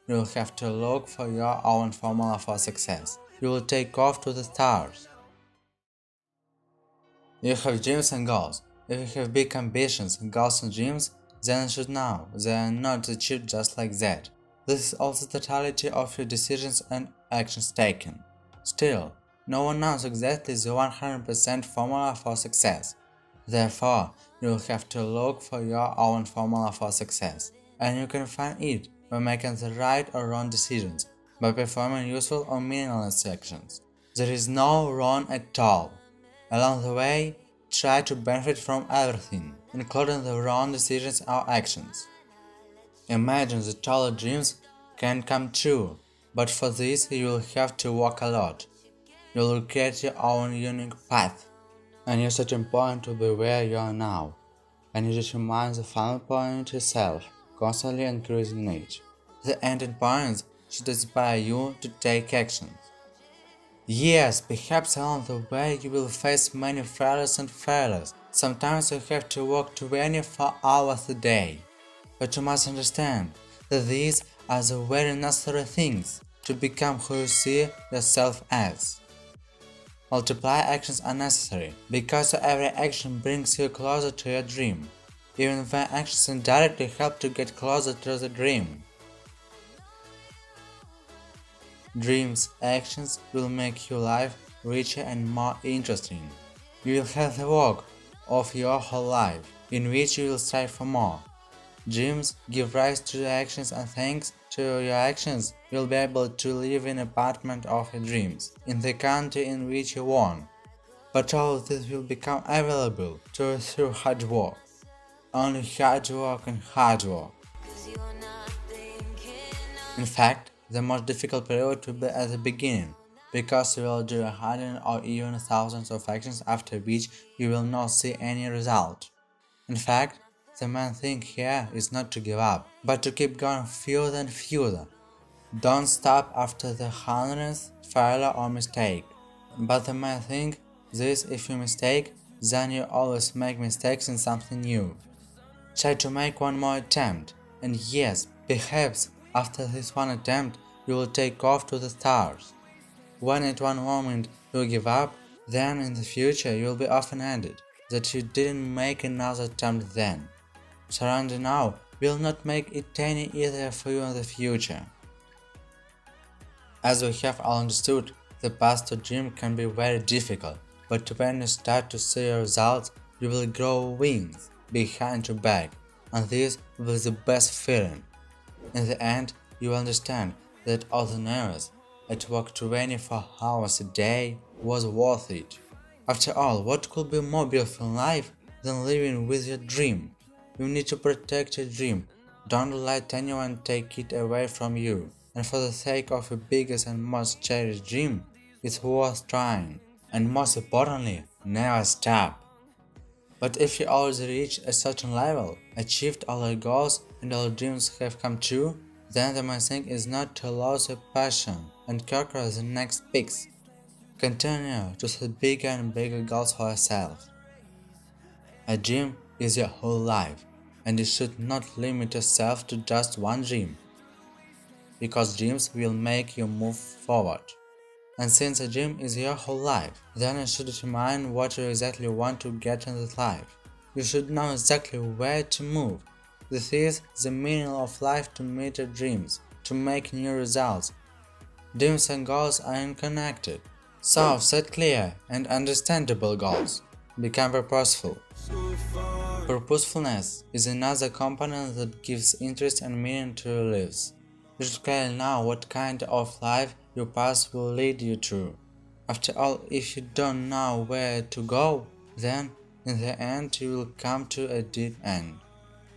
you will have to look for your own formula for success. You will take off to the stars. You have dreams and goals. If you have big ambitions, goals and dreams, then you should know they are not achieved just like that. This is also the totality of your decisions and actions taken. Still, no one knows exactly the 100% formula for success. Therefore, you will have to look for your own formula for success, and you can find it by making the right or wrong decisions, by performing useful or meaningless actions. There is no wrong at all. Along the way, try to benefit from everything, including the wrong decisions or actions. Imagine that all your dreams can come true, but for this you will have to walk a lot. You will create your own unique path, and your starting point will be where you are now, and you determine the final point yourself, constantly increasing it. The ending point should inspire you to take action. Yes, perhaps along the way you will face many failures and failures. Sometimes you have to work 24 hours a day. But you must understand that these are the very necessary things to become who you see yourself as. Multiply actions are necessary because every action brings you closer to your dream, even when actions indirectly help to get closer to the dream. Dreams, actions will make your life richer and more interesting. You will have the work of your whole life, in which you will strive for more. Dreams give rise to your actions, and thanks to your actions, you'll be able to live in an apartment of your dreams, in the country in which you want. But all of this will become available to you through hard work. Only hard work and hard work. In fact, the most difficult period will be at the beginning, because you will do a hundred or even thousands of actions after which you will not see any result. In fact, the main thing here is not to give up, but to keep going further and further. Don't stop after the hundredth failure or mistake. But the main thing is if you mistake, then you always make mistakes in something new. Try to make one more attempt, and yes, perhaps after this one attempt you will take off to the stars. When at one moment you give up, then in the future you will be offended that you didn't make another attempt then. Surrender now will not make it any easier for you in the future. As we have all understood, the path to dream can be very difficult, but when you start to see your results, you will grow wings behind your back, and this will be the best feeling. In the end, you will understand that all the nerves at work 24 hours a day was worth it. After all, what could be more beautiful in life than living with your dream? You need to protect your dream. Don't let anyone take it away from you. And for the sake of your biggest and most cherished dream, it's worth trying. And most importantly, never stop. But if you already reached a certain level, achieved all your goals, and all your dreams have come true, then the main thing is not to lose your passion and conquer the next peaks. Continue to set bigger and bigger goals for yourself. A dream is your whole life, and you should not limit yourself to just one dream, because dreams will make you move forward. And since a dream is your whole life, then you should determine what you exactly want to get in this life. You should know exactly where to move. This is the meaning of life: to meet your dreams, to make new results. Dreams and goals are unconnected. So set clear and understandable goals. Become purposeful. Purposefulness is another component that gives interest and meaning to your lives. You should clearly know what kind of life your path will lead you to. After all, if you don't know where to go, then in the end you will come to a dead end.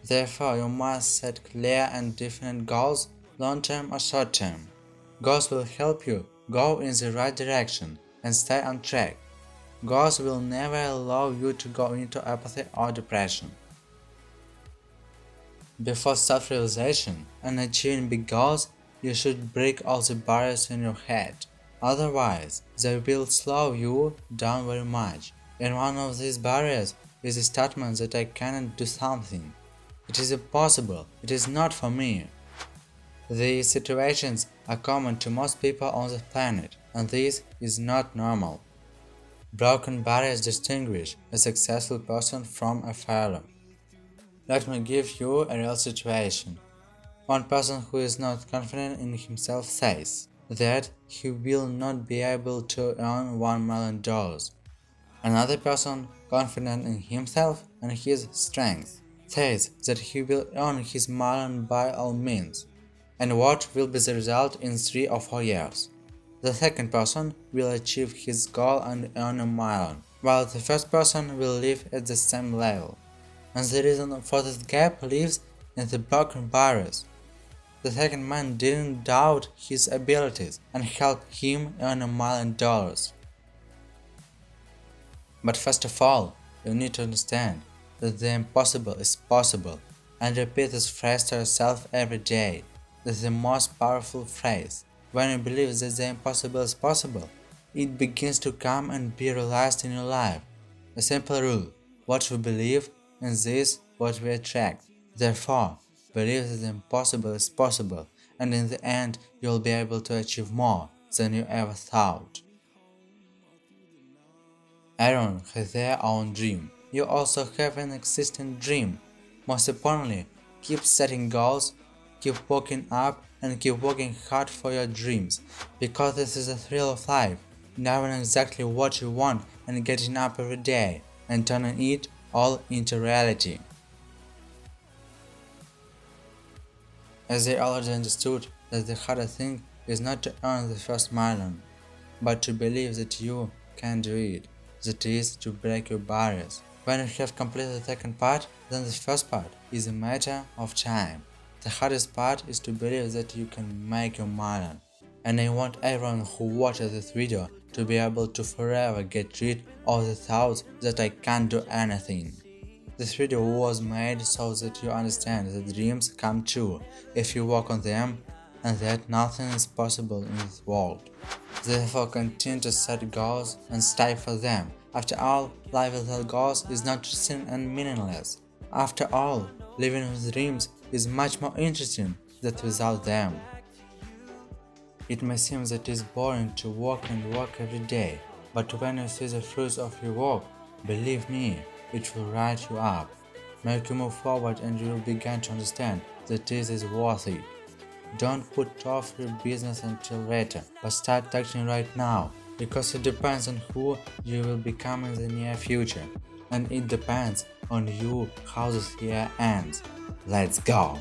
Therefore, you must set clear and definite goals, long-term or short-term. Goals will help you go in the right direction and stay on track. Goals will never allow you to go into apathy or depression. Before self-realization and achieving big goals, you should break all the barriers in your head. Otherwise, they will slow you down very much. And one of these barriers is the statement that I cannot do something. It is impossible. It is not for me. These situations are common to most people on the planet, and this is not normal. Broken barriers distinguish a successful person from a failure. Let me give you a real situation. One person who is not confident in himself says that he will not be able to earn $1 million. Another person, confident in himself and his strength, says that he will earn his million by all means. And what will be the result in 3 or 4 years? The second person will achieve his goal and earn a million, while the first person will live at the same level. And the reason for this gap lies in the broken barriers. The second man didn't doubt his abilities and helped him earn $1 million. But first of all, you need to understand that the impossible is possible, and repeat this phrase to yourself every day. This is the most powerful phrase. When you believe that the impossible is possible, it begins to come and be realized in your life. A simple rule: what we believe, and this what we attract. Therefore, believe that the impossible is possible, and in the end you'll be able to achieve more than you ever thought. Everyone has their own dream. You also have an existing dream. Most importantly, keep setting goals, keep working up, and keep working hard for your dreams, because this is the thrill of life, knowing exactly what you want and getting up every day and turning it all into reality. As they already understood that the hardest thing is not to earn the first million, but to believe that you can do it, that is, to break your barriers. When you have completed the second part, then the first part is a matter of time. The hardest part is to believe that you can make your million. And I want everyone who watches this video to be able to forever get rid of the thoughts that I can't do anything. This video was made so that you understand that dreams come true if you work on them, and that nothing is possible in this world. Therefore, continue to set goals and strive for them. After all, life without goals is not interesting and meaningless. After all, living with dreams is much more interesting than without them. It may seem that it is boring to work and work every day, but when you see the fruits of your work, believe me, it will light you up, make you move forward, and you will begin to understand that this is worth it. Don't put off your business until later, but start acting right now, because it depends on who you will become in the near future, and it depends on you how this year ends. Let's go!